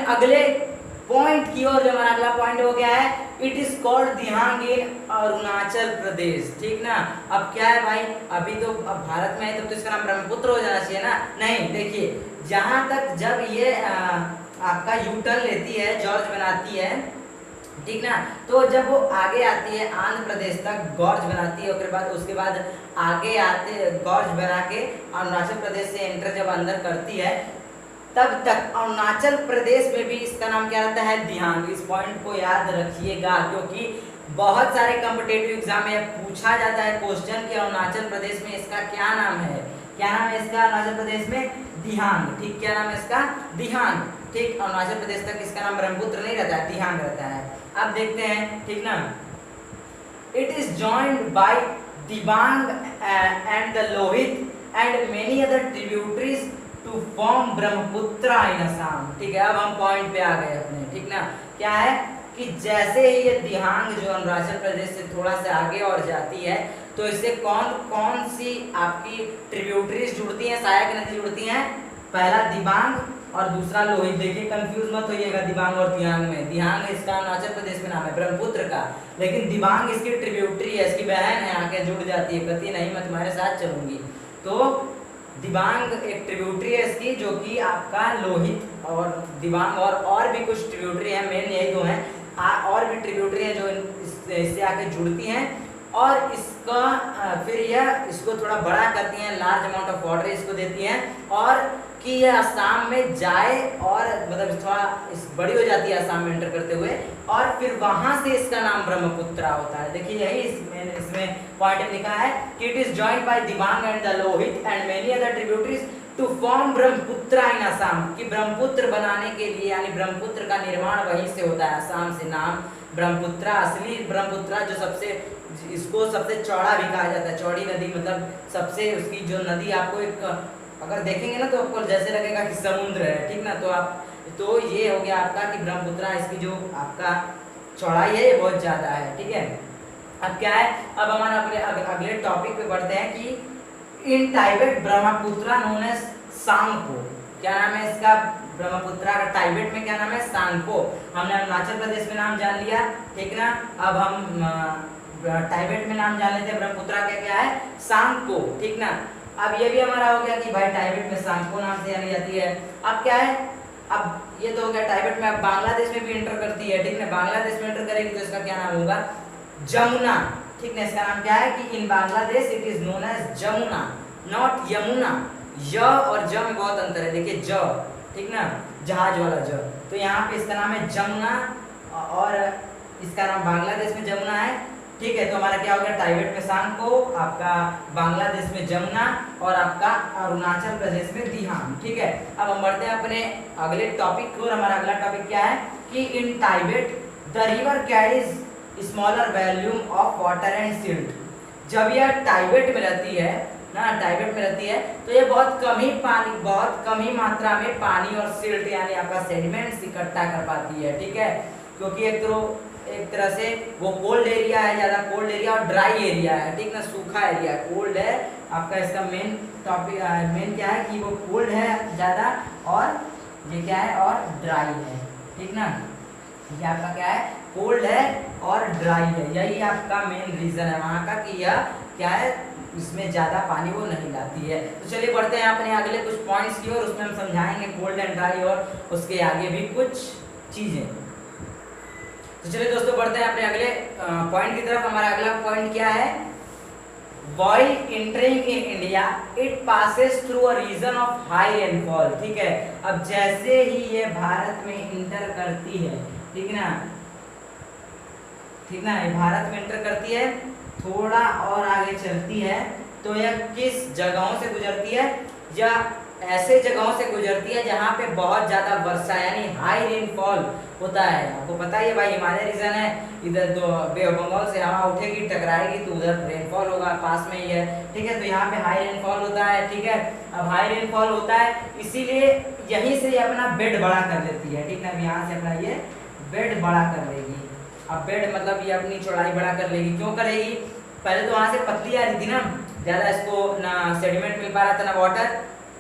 अगले पॉइंट की ओर, जो हमारा अगला पॉइंट हो गया है, इट इज कॉल्ड दिहांग इन अरुणाचल प्रदेश। ठीक ना। अब क्या है भाई, अभी तो अब भारत में है तो इसका नाम ब्रह्मपुत्र हो जाना चाहिए ना। नहीं, देखिए जहां तक जब ये आपका यू टर्न लेती है, जॉर्ज बनाती है, ठीक ना, तो जब वो आगे आती है आंध्र प्रदेश तक, गॉर्ज बनाती है, उसके बाद आगे आते गॉर्ज बना के अरुणाचल प्रदेश से एंटर जब अंदर करती है, तब तक अरुणाचल प्रदेश में भी इसका नाम क्या रहता है, दिहांग। इस पॉइंट को याद रखिएगा, क्योंकि बहुत सारे कॉम्पिटिटिव एग्जाम में पूछा जाता है क्वेश्चन कि अरुणाचल प्रदेश में इसका क्या नाम है। क्या नाम है इसका अरुणाचल प्रदेश में? दिहांग। ठीक, क्या नाम है इसका? दिहांग। ठीक, अरुणाचल प्रदेश तक इसका नाम ब्रह्मपुत्र नहीं रहता है, दिहांग रहता है। अब देखते हैं, ठीक ना। It is joined by Dibang and the Lohit and many other tributaries to form Brahmaputra in Assam. ठीक है, अब हम पॉइंट पे आ गए अपने। ठीक ना, क्या है कि जैसे ही ये दिहांग जो अरुणाचल प्रदेश से थोड़ा सा आगे और जाती है, तो इससे कौन कौन सी आपकी ट्रिब्यूटरीज जुड़ती हैं, सहायक नदी जुड़ती हैं? पहला दिबांग और दूसरा लोहित। देखिए कंफ्यूज मत होइएगा दिबांग और दिहांग में। दिहांग इसका अरुणाचल प्रदेश में नाम है ब्रह्मपुत्र का, लेकिन दिबांग इसकी ट्रिब्यूटरी है, इसकी बहन है, आके जुड़ जाती है, कहती नहीं मैं तुम्हारे साथ चलूंगी। तो दिबांग एक ट्रिब्यूटरी है इसकी, जो कि आपका लोहित और दिबांग और भी कुछ ट्रिब्यूटरी है, मेन यही दो हैं। और भी ट्रिब्यूटरी है जो इससे आके जुड़ती हैं, और इसका फिर यह इसको थोड़ा बड़ा करती हैं, लार्ज अमाउंट ऑफ वाटर इसको देती हैं, और कि यह असम में जाए, और मतलब थोड़ा बड़ी हो जाती है असम में एंटर करते हुए, और फिर वहां से इसका नाम ब्रह्मपुत्र होता है। देखिए यही इसमें पॉइंट लिखा है कि it is joined by Dibang and the Lohit and many other tributaries to form Brahmaputra in Assam, कि ब्रह्मपुत्र बनाने के लिए, यानी ब्रह्मपुत्र का निर्माण वहीं से होता है, असम से नाम ब्रह्मपुत्र। असली ब्रह्मपुत्र जो इसको सबसे चौड़ा भी कहा जाता है, चौड़ी नदी, मतलब सबसे उसकी जो नदी आपको एक अगर देखेंगे ना तो आपको जैसे लगेगा कि समुद्र है। ठीक ना, तो ये हो गया आपका कि ब्रह्मपुत्र, इसकी जो आपका चौड़ाई है ये बहुत ज्यादा है। ठीक है, अब क्या है, अब हमारा अगले टॉपिक पे बढ़ते हैं कि in टाइबेट Brahmaputra known as Tsangpo. क्या नाम है इसका? ब्रह्मपुत्र का टाइबेट में क्या नाम है? सांगपो। हमने अरुणाचल प्रदेश में नाम जान लिया। ठीक ना, अब हम टाइबेट में नाम जान लेते हैं ब्रह्मपुत्र का क्या है? सांगपो। ठीक ना, अब ये भी हमारा हो गया कि भाई टाइबेट में सांगपो नाम से जानी जाती है। अब क्या है, अब ये तो हो गया टाइबेट में। अब बांग्लादेश में भी एंटर करती है। ठीक है, बांग्लादेश में एंटर करेगी तो इसका क्या नाम होगा? जमुना। ठीक है, इसका नाम क्या है कि in Bangladesh it is known as Jamuna, not Yamuna. य और ज में बहुत अंतर है। देखिए ज, ठीक ना, जहाज वाला ज, तो यहाँ पे इसका नाम है जमुना, और इसका नाम बांग्लादेश में जमुना है। ठीक है, तो हमारा क्या हो गया? टाइबेट में सांगपो, आपका बांग्लादेश में जमुना, और आपका अरुणाचल प्रदेश में दिहांग। ठीक है, अब हम बढ़ते हैं अपने अगले टॉपिक को। हमारा अगला टॉपिक क्या है कि in Tibet the river carries smaller volume of water and silt. जब यह टाइबेट में रहती है ना, टाइबेट में रहती है, तो ये बहुत कम ही मात्रा में पानी और सिल्ट यानी आपका सेडिमेंट्स इकट्ठा कर पाती है। ठीक है, क्योंकि एक तरह से वो कोल्ड एरिया है, ज्यादा कोल्ड एरिया और ड्राई एरिया है। ठीक ना, सूखा एरिया, कोल्ड है आपका। इसका मेन टॉपिक मेन क्या है कि वो कोल्ड है ज्यादा, और ये क्या है, और ड्राई है। ठीक ना, ये आपका क्या है? कोल्ड है और ड्राई है। यही आपका मेन रीजन है वहाँ का कि यह क्या है, इसमें ज्यादा पानी वो नहीं लाती है। तो चलिए बढ़ते हैं अपने अगले कुछ पॉइंट्स की ओर, उसमें हम समझाएंगे कोल्ड एंड ड्राई और उसके आगे भी कुछ चीजें। तो चलिए दोस्तों बढ़ते हैं अपने अगले पॉइंट की तरफ। हमारा अगला पॉइंट क्या है? While entering in India, it passes through a region of high rainfall। ठीक है, अब जैसे ही ये भारत में इंटर करती है, ठीक ना, ये भारत में इंटर करती है, थोड़ा और आगे चलती है, तो यह किस जगहों से गुजरती है? या ऐसे जगहों से गुजरती है जहाँ पे बहुत ज्यादा वर्षा यानी हाई रेनफॉल होता है। आपको पता ही है भाई, हिमालय रीजन है, इधर तो बे ऑफ बंगाल से हवा उठेगी, टकराएगी, तो उधर रेनफॉल होगा, पास में ही है। ठीक है, तो यहाँ पे हाई रेनफॉल होता है। ठीक है, अब हाई रेनफॉल होता है, इसीलिए यहीं से ये अपना बेड बड़ा कर लेती है। ठीक है, यहाँ से अपना ये बेड बड़ा कर लेगी। अब बेड मतलब ये अपनी चौड़ाई बड़ा कर लेगी। क्यों करेगी? पहले तो वहाँ से पतली आ रही थी ना, ज्यादा इसको ना सेडिमेंट मिल पा रहा था ना वाटर।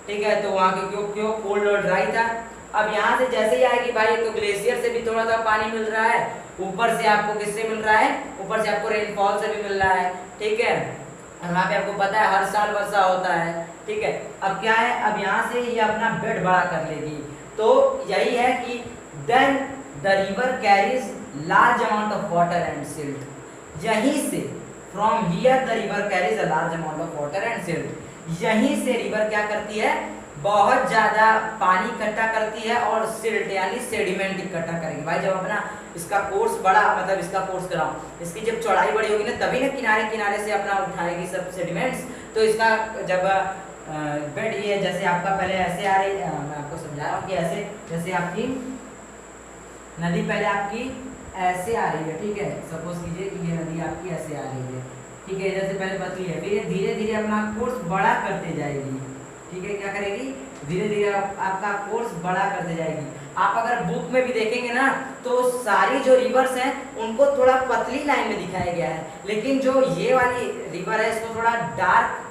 ठीक है, तो वहाँ के क्यों कोल्ड और ड्राई था, अब यहाँ से जैसे ही आएगी भाई, तो ग्लेशियर से भी थोड़ा सा पानी मिल रहा है, ऊपर से आपको किससे मिल रहा है, ऊपर से आपको रेनफॉल से भी मिल रहा है, ठीक है। और वहाँ पे आपको पता है हर साल वर्षा होता है, ठीक है। अब क्या है, अब यहाँ से ये अपना बेड बड़ा कर लेगी, तो यही है कि then the river carries large amount of water and silt. यहीं से from here the river carries a large amount of water and silt. यहीं से रिवर क्या करती है, बहुत ज्यादा पानी इकट्ठा करती है और सिल्ट यानी सेडिमेंट इकट्ठा करेगी। भाई जब अपना इसका कोर्स बड़ा, मतलब इसका कोर्स कराओ, इसकी जब चौड़ाई बड़ी होगी ना, तभी ना किनारे किनारे से अपना उठाएगी सब सेडिमेंट्स। तो इसका जब बेड ये जैसे आपका पहले ऐसे आ रही, मैं आपको समझा रहा हूँ कि ऐसे जैसे आपकी नदी पहले आपकी ऐसे आ रही है, ठीक है। सपोज कीजिए कि ये नदी आपकी ऐसे आ रही है, ठीक है, इधर से पहले पतली है, फिर धीरे धीरे अपना कोर्स बड़ा करते जाएगी, ठीक है। क्या करेगी, धीरे धीरे आपका कोर्स बड़ा करते जाएगी। आप अगर बुक में भी देखेंगे ना, तो सारी जो रिवर्स हैं उनको थोड़ा पतली लाइन में दिखाया गया है, लेकिन जो ये वाली रिवर है इसको थोड़ा डार्क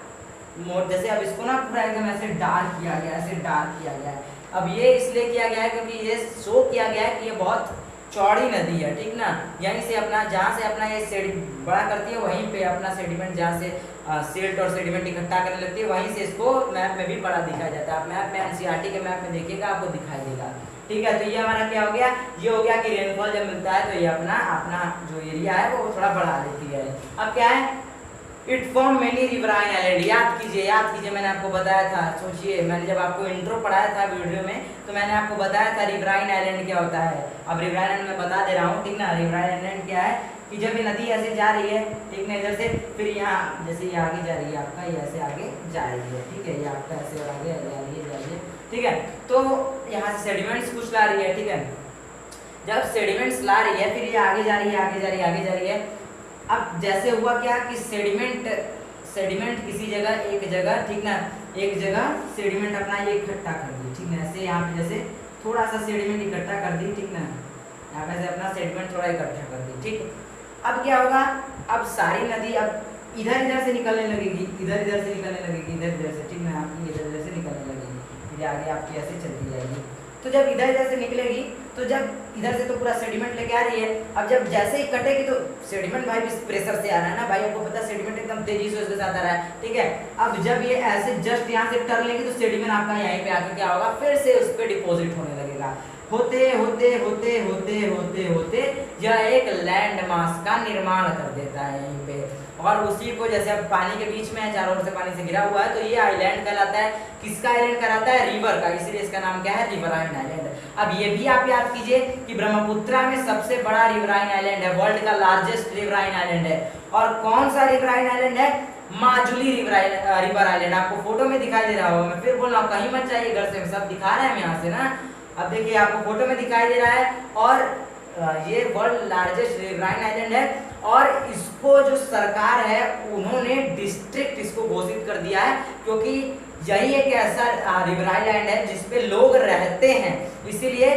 मोड, जैसे अब इसको ना पूरा एकदम ऐसे डार्क किया गया है, ऐसे डार्क किया गया है। अब ये इसलिए किया गया है क्योंकि ये शो किया गया है कि ये बहुत चौड़ी नदी है, ठीक ना। यहीं से अपना, जहाँ से अपना ये बड़ा करती है, वहीं पे अपना सेडिमेंट, जहाँ से सिल्ट और सेडिमेंट इकट्ठा करने लगती है, वहीं से इसको मैप में भी बड़ा दिखाया जाता है। आप मैप में एनसीईआरटी के मैप में देखिएगा, आपको दिखाई देगा, ठीक है। तो ये हमारा क्या हो गया, ये हो गया कि रेनफॉल जब मिलता है तो ये अपना अपना जो एरिया है वो थोड़ा बढ़ा देती है। अब क्या है, it form many riverine island. याद कीजिए मैंने आपको बताया था, सोचिए मैंने जब आपको इंट्रो पढ़ाया था वीडियो में, तो मैंने आपको बताया था रिवराइन आइलैंड क्या होता है। अब रिवराइन आइलैंड मैं बता दे रहा हूँ, ठीक ना। रिवराइन आइलैंड क्या है कि जब ये नदी ऐसे जा रही है, ठीक ना, इधर से, फिर यहाँ जैसे ये आगे जा रही है आपका, ये ऐसे आगे जा रही है, ठीक है, ये आपका ऐसे और आगे जा रही है, ठीक है। तो यहाँ से सेडिमेंट्स कुछ ला रही है, ठीक है। जब सेडिमेंट्स ला रही है, फिर ये आगे जा रही है, आगे जा रही है। अब जैसे हुआ क्या कि सेडिमेंट किसी जगह, एक जगह, ठीक ना, एक जगह सेडिमेंट अपना ये इकट्ठा कर दी, ठीक ना। ऐसे यहाँ पे जैसे थोड़ा सा सेडिमेंट इकट्ठा कर दी, ठीक ना, यहाँ पे से अपना सेडिमेंट थोड़ा इकट्ठा कर दी, ठीक। अब क्या होगा, अब सारी नदी अब इधर से निकलने लगेगी, इधर से निकलने लगेगी, इधर से, ठीक ना, आपकी इधर से निकलने लगेगी, फिर आगे आपकी ऐसे चलती जाएगी। तो जब इधर से निकलेगी, तो जब इधर से तो पूरा सेडिमेंट लेके आ रही है, अब जब जैसे ही कटेगी तो सेडिमेंट भाई इस प्रेशर से आ रहा है ना भाई, आपको पता है सेडिमेंट एकदम तेजी से उसके साथ आ रहा है, ठीक है। अब जब ये ऐसे जस्ट यहाँ से टर्न लेगी, तो सेडिमेंट आपका यहीं पे आके क्या होगा, फिर से उस पर डिपॉजिट होने लगेगा। होते होते होते होते होते होते यह एक लैंड मास का निर्माण कर देता है यहीं पे, और उसी को जैसे अब पानी के बीच में है, चारों ओर से पानी से घिरा हुआ है, तो ये आइलैंड कहलाता है। किसका आइलैंड कहलाता है, रिवर का, इसीलिए इसका नाम क्या है, रिवराइन आइलैंड। अब ये भी आप याद कीजिए कि ब्रह्मपुत्रा में सबसे बड़ा रिवराइन आइलैंड है, वर्ल्ड का लार्जेस्ट रिवराइन आइलैंड है। और कौन सा रिवराइन आइलैंड है, माजुली रिवर आइलैंड। आपको फोटो में दिखाई दे रहा होगा, मैं फिर बोल रहा हूँ, कहीं मत जाइए घर से, सब दिखा रहे हैं हम यहाँ से ना। अब देखिए आपको फोटो में दिखाई दे रहा है, और ये वर्ल्ड लार्जेस्ट रिवराइन आइलैंड है, और इसको जो सरकार है उन्होंने डिस्ट्रिक्ट इसको घोषित कर दिया है, क्योंकि यही एक ऐसा रिवराइन आइलैंड है जिसपे लोग रहते हैं, इसीलिए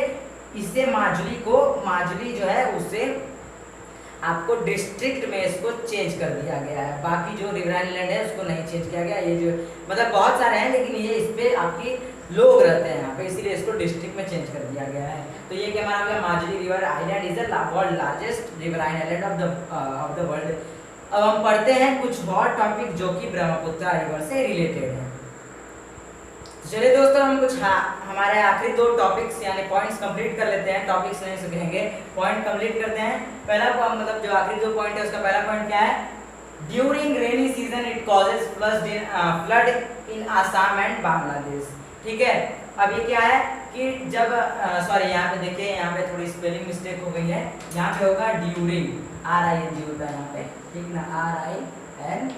इसे माजुली जो है उसे आपको डिस्ट्रिक्ट में इसको चेंज कर दिया गया है। बाकी जो रिवराइन आइलैंड है उसको नहीं चेंज किया गया, ये जो मतलब बहुत सारे हैं, लेकिन ये इस पे आपकी लोग रहते हैं यहाँ पे, इसीलिए इसको डिस्ट्रिक्ट में चेंज कर दिया गया है। तो ये क्या हमारा गया, Majuli river island is the world largest riverine island of the world. अब हम पढ़ते हैं कुछ और टॉपिक जो कि ब्रह्मपुत्र रिवर से रिलेटेड है। चलिए दोस्तों, हम कुछ हमारे आखिरी दो टॉपिक्स यानी पॉइंट्स कंप्लीट कर लेते हैं। टॉपिक्स नहीं सकेंगे, पॉइंट कंप्लीट करते हैं। पहला मतलब जो आखिरी दो पॉइंट है उसका पहला पॉइंट क्या है, during rainy season it causes flood in Assam and Bangladesh. ठीक है, अब ये क्या है कि जब सॉरी यहाँ पे देखिए, यहाँ पे थोड़ी स्पेलिंग मिस्टेक हो गई है, यहाँ पे होगा ड्यूरिंग, RING होता है यहाँ पे, ठीक ना, RING,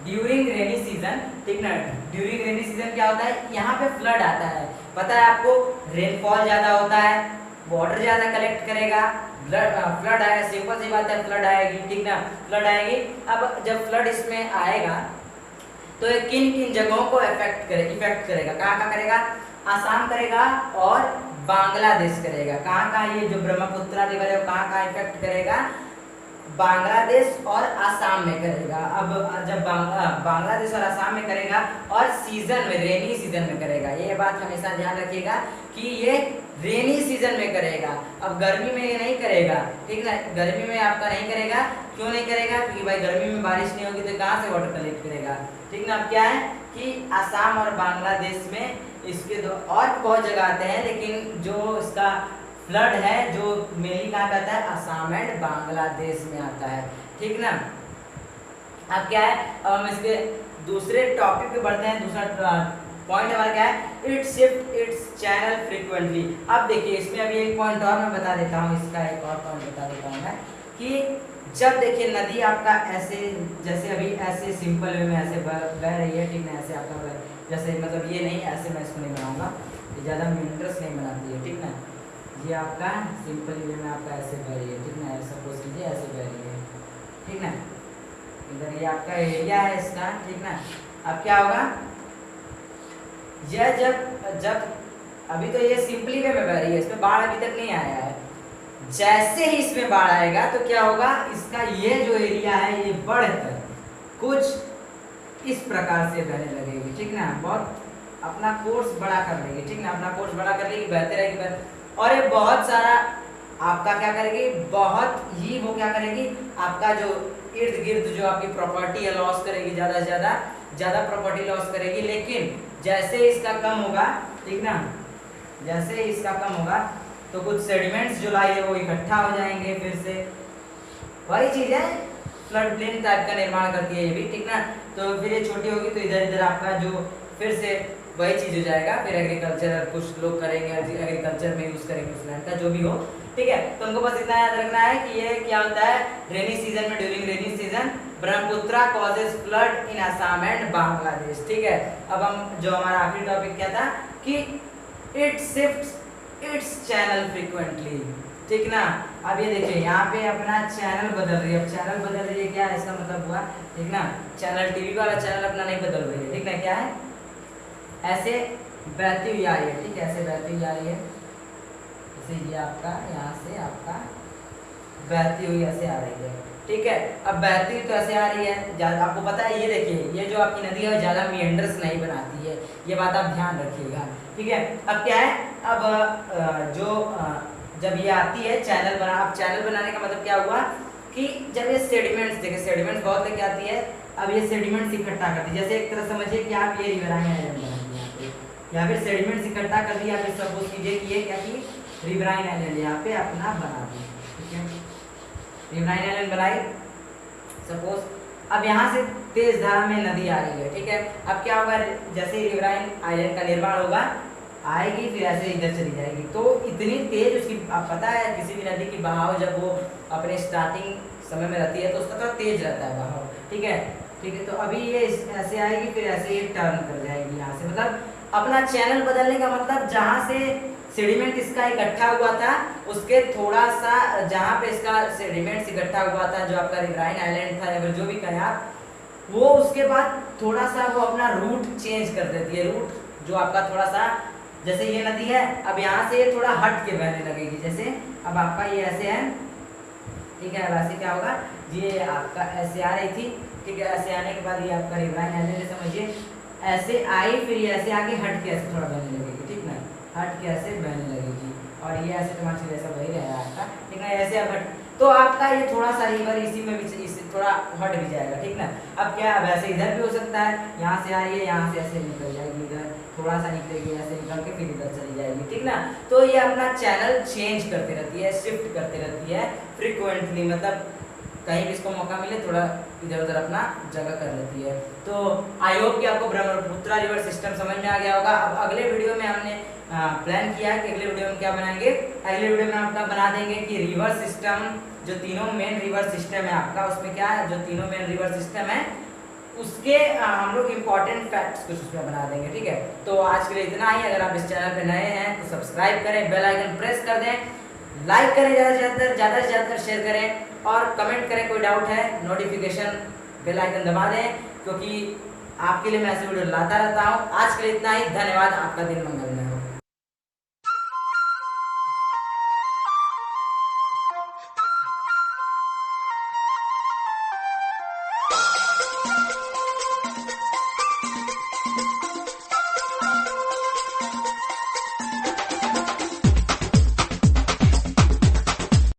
ड्यूरिंग रेनी सीजन, ठीक ना। ड्यूरिंग रेनी सीजन क्या होता है, यहाँ पे फ्लड आता है। पता है आपको, रेनफॉल ज्यादा होता है, वाटर ज्यादा कलेक्ट करेगा, फ्लड आएगा, सिंपल सी बात है, फ्लड आएगी, ठीक ना, फ्लड आएगी। अब जब फ्लड इसमें आएगा तो ये किन किन जगहों को इफेक्ट करेगा, कहाँ करेगा, आसाम करेगा और बांग्लादेश करेगा। कहाँ ये जो ब्रह्मपुत्र रिवर है वो कहाँ इफेक्ट करेगा, बांग्लादेश और आसाम में करेगा। अब जब बांग्लादेश और आसाम में करेगा और सीजन में, रेनी सीजन में करेगा। ये बात हमेशा ध्यान रखिएगा कि ये रेनी सीजन में करेगा। अब गर्मी में ये नहीं करेगा, ठीक है, गर्मी में आपका नहीं करेगा। क्यों नहीं करेगा? क्योंकि भाई गर्मी में बारिश नहीं होगी तो कहाँ से वाटर कलेक्ट करेगा, ठीक ना। अब क्या है कि आसाम और बांग्लादेश में इसके दो और बहुत जगह आते हैं, लेकिन जो इसका फ्लड है जो मेनली कहाँ पे आता है, आसाम एंड बांग्लादेश में आता है, ठीक ना। अब क्या है, अब हम इसके दूसरे टॉपिक पे बढ़ते हैं। दूसरा पॉइंट हमारा क्या है, it shift it's channel frequently. अब देखिए इसमें अभी एक पॉइंट और मैं बता देता हूँ, इसका एक और पॉइंट बता देता हूँ मैं कि जब देखिए नदी आपका ऐसे, जैसे अभी ऐसे सिंपल वे में ऐसे बह रही है, ठीक ना, ऐसे आपका जैसे मतलब ये नहीं, ऐसे मैं इसको नहीं बनाऊंगा, ये ज़्यादा इंटरेस्ट नहीं बनाती है, ठीक ना। ये आपका सिंपल वे में आपका ऐसे बह रही है, ठीक ना, सपोज कीजिए ऐसे बह रही है, ठीक ना। इधर ये आपका एरिया है इसका, ठीक ना। अब क्या होगा, यह जब अभी तो ये सिंपली वे में बह रही है, इसमें बाढ़ अभी तक नहीं आया है। जैसे ही इसमें बाढ़ आएगा तो क्या होगा, इसका ये जो एरिया है ये बढ़कर कुछ इस प्रकार से बहने लगेगी, ठीक ना। बहुत अपना कोर्स बड़ा कर लेगी, ठीक ना, अपना कोर्स बड़ा कर लेगी, बहते रहेगी, और ये बहुत सारा आपका क्या करेगी, बहुत ही वो क्या करेगी, आपका जो इर्द गिर्द जो आपकी प्रॉपर्टी है लॉस करेगी, ज़्यादा से ज़्यादा प्रॉपर्टी लॉस करेगी। लेकिन जैसे इसका कम होगा, ठीक ना, जैसे इसका कम होगा तो कुछ सेडिमेंट्स जो लाई है वो इकट्ठा हो जाएंगे, फिर से वही चीज़ है, फ्लड प्लेन टाइप का निर्माण करती है ये भी, ठीक ना। तो फिर ये छोटी होगी तो इधर इधर आपका जो फिर से वही चीज़ हो जाएगा। फिर एग्रीकल्चर कुछ लोग करेंगे, एग्रीकल्चर में यूज़ करेंगे उस लैंड का, जो भी हो, ठीक है। तो हमको बस इतना याद रखना है कि ये क्या होता है, रेनी सीजन में, during rainy season Brahmaputra causes flood in Assam and Bangladesh, ठीक है। अब हम जो हमारा आखिरी टॉपिक क्या था कि it shifts it's channel frequently, ठीक ना। अब ये देखिए यहाँ पे अपना चैनल बदल रही है। अब चैनल बदल रही है क्या है, इसका मतलब हुआ, ठीक ना, चैनल टीवी वाला चैनल अपना नहीं बदल रही है, ठीक ना। क्या है, ऐसे बहती हुई आ रही है, ठीक है, ऐसे बहती हुई आ रही है, जैसे ये आपका यहाँ से आपका बहती हुई ऐसे आ रही है, ठीक है। अब बहती हुई तो ऐसे आ रही है, ज़्यादा आपको पता है, ये देखिए ये जो आपकी नदी है ज़्यादा मिएंडर्स नहीं बनाती है, ये बात आप ध्यान रखिएगा, ठीक है। अब क्या है, अब जब ये आती है चैनल बना, अब चैनल बनाने का मतलब क्या हुआ कि जब ये सेडिमेंट्स, देखिए सेडिमेंट्स बहुत लेके आती है। अब ये सेडिमेंट्स इकट्ठा करती है, जैसे एक तरह समझिए कि आप ये रिवराइन आइलैंड बनाती है यहाँ पे सेडिमेंट्स इकट्ठा कर दिया। फिर सपोज कीजिए कि ये क्या की रिवराइन आइलैंड यहाँ पे अपना बना दी, ठीक है, रिवराइन आइलैंड बनाई सपोज। अब यहाँ से तेज धारा में नदी आ रही है, ठीक है। अब क्या होगा, जैसे ही रिवराइन आइलैंड का निर्माण होगा, आएगी फिर ऐसे इधर चली जाएगी, तो इतनी तेज उसकी, आप पता है किसी भी नदी की बहाव जब वो अपने स्टार्टिंग समय में रहती है तो उसका थोड़ा तेज रहता है बहाव, ठीक है, ठीक है। तो अभी ये ऐसे आएगी फिर ऐसे ही टर्न कर जाएगी यहाँ से, मतलब अपना चैनल बदलने का मतलब जहाँ से सेडिमेंट इसका इकट्ठा हुआ था उसके थोड़ा सा, जहाँ पे इसका सेडिमेंट इकट्ठा हुआ था, जो आपका रिवराइन आइलैंड था या फिर जो भी कहें आप, वो उसके बाद थोड़ा सा वो अपना रूट चेंज कर देती है। रूट जो आपका थोड़ा सा, जैसे ये नदी है अब यहाँ से ये थोड़ा हट के बहने लगेगी, जैसे अब आपका ये ऐसे है, ठीक है। अब ऐसे क्या होगा, ये आपका ऐसे आ रही थी, ठीक है, ऐसे आने के बाद ये आपका रिवराइन आइलैंड समझिए ऐसे आई, फिर ये ऐसे आके हट के ऐसे थोड़ा बहने लगेगी, ठीक ना, हट के ऐसे बहने लगेगी, और ये ऐसे टमाटर जैसा वही रहेगा आपका, ठीक है, ऐसे अब हट, तो आपका ये थोड़ा सा रिवर इसी में भी इससे थोड़ा हट भी जाएगा, ठीक ना। अब क्या, अब ऐसे इधर भी हो सकता है, यहाँ से आ रही है, यहाँ से ऐसे निकल जाएगी, इधर थोड़ा सा निकलेगी, ऐसे निकल के फिर इधर चली जाएगी, ठीक ना। तो ये अपना चैनल चेंज करती रहती है, शिफ्ट करती रहती है फ्रिक्वेंटली, मतलब कहीं भी इसको मौका मिले थोड़ा इधर उधर अपना जगह कर लेती है। तो आई होप कि आपको ब्रह्मपुत्रा रिवर सिस्टम समझ में आ गया होगा। अब अगले वीडियो में हमने प्लान किया है कि अगले वीडियो में क्या बनाएंगे, अगले वीडियो में आपका बना देंगे कि रिवर सिस्टम, जो तीनों मेन रिवर सिस्टम है आपका, उसमें क्या है, जो तीनों मेन रिवर सिस्टम है उसके हम लोग इम्पॉर्टेंट फैक्ट्स कुछ उसमें बना देंगे, ठीक है। तो आज के लिए इतना ही। अगर आप इस चैनल पे नए हैं तो सब्सक्राइब करें, बेल आइकन प्रेस कर दें, लाइक करें, ज़्यादा से ज़्यादा शेयर करें, और कमेंट करें कोई डाउट है, नोटिफिकेशन बेल आइकन दबा दें, क्योंकि आपके लिए मैं ऐसे वीडियो लाता रहता हूँ। आज के लिए इतना ही, धन्यवाद, आपका दिन मंगलमय।